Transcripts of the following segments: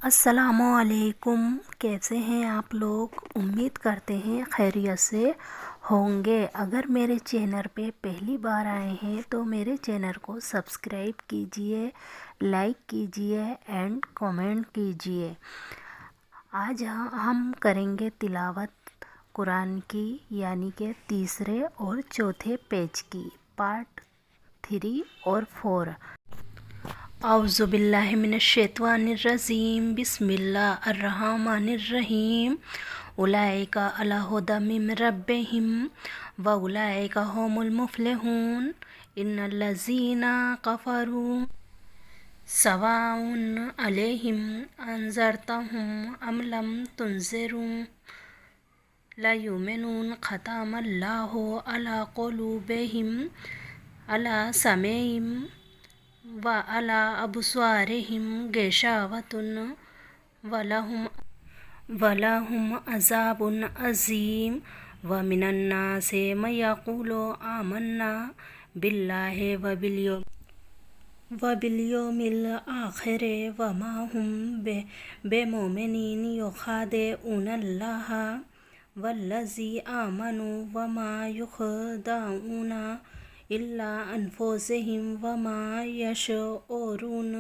अस्सलामुअलैकुम। कैसे हैं आप लोग? उम्मीद करते हैं खैरियत से होंगे। अगर मेरे चैनल पे पहली बार आए हैं तो मेरे चैनल को सब्सक्राइब कीजिए, लाइक कीजिए एंड कमेंट कीजिए। आज हम करेंगे तिलावत कुरान की, यानी कि तीसरे और चौथे पेज की, पार्ट 3 और 4। औज़ुबिल्लाहि मिनश्शैतानिर्रजीम। बिस्मिल्लाहिर्रहमानिर्रहीम। उलाइका अला हुदा मिन रब्बिहिम व उलाइका हुमुल मुफ्लिहून। इन्नल्लज़ीना कफ़रू सवाउन अलैहिम अंज़रतहुम अम लम तुनज़िरहुम ला युमिनून। ख़तमल्लाहु अला क़ुलूबिहिम अला समीइहिम व अला अबसारिहिम गिशावतुन वलहुम अज़ाबुन अज़ीम। व मिनन्नासि मन यक़ूलु आमन्ना बिल्लाहि व बिल आखिर व मा हुम बिमुमिनीन युख़ादिऊनल्लाह वल्लज़ी आमनु व मा युख़दाऊना इल्ला अनफुसहिम व मा यशऊरून।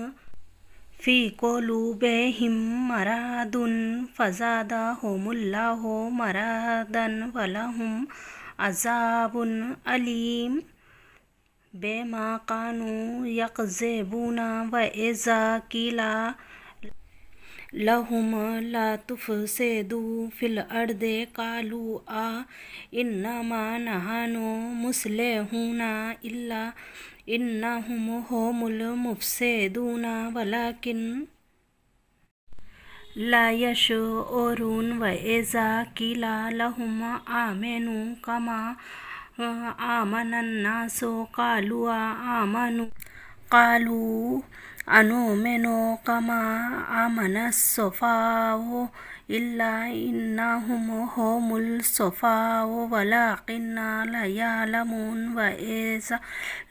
फ़ी क़ुलूबिहिम मरादुन फ़ज़ादहुमुल्लाहु मरादन वलहुम अज़ाबुन अलीम बिमा कानू यकज़िबून। व इज़ा क़ीला लहुम ला तुफ़सिदू फ़िल अर्दि क़ालू आ इन्नमा नहनु मुस्लिहून इल्ला इन्नहुम हुमुल मुफ़सिदून वलाकिन ला यशऊरून। व इज़ा क़ीला लहुम आमिनू कमा आमनन्नासु क़ालू अनुमिनु कमा आमनस्सुफ़हाउ इल्ला इन्नहुम हुमुल सुफ़हाउ वलाकिन्ना ला यअलमून। व इज़ा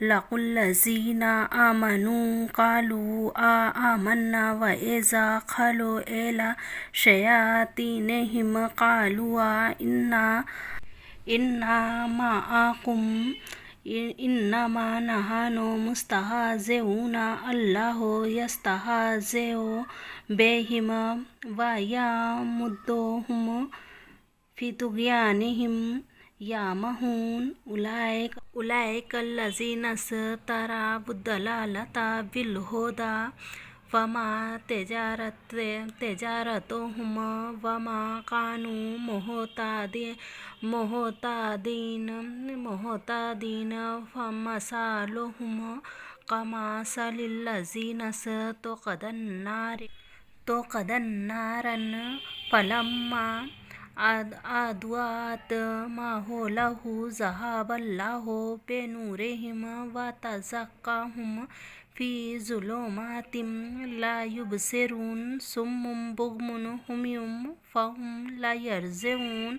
लक़ुल्लज़ीना आमनू क़ालू आमन्ना व इज़ा ख़लू इला शयातीनिहिम क़ालू इन्ना मअकुम इन्नमा नहनु मुस्तहज़िऊन। अल्लाहु यस्तहज़िउ बिहिम व यमुद्दुहुम फ़ी तुग़यानिहिम यामहून। उलाइकल्लज़ीना इश्तरौद्दलालता बिल-हुदा फ़मा तिजारतुहुम व मा कानू मुहतदीन। फ़मसालुहुम कमसालिल्लज़ीना इस्तौक़दन्नारन फ़लम्मा अज़ाअत मा हौलहु ज़हबल्लाहु बिनूरिहिम व तरकहुम फ़ी ज़ुलुमातिन ला युबसिरून। सुम्मुन बुक्मुन उम्युन फ़हुम ला यर्जिऊन।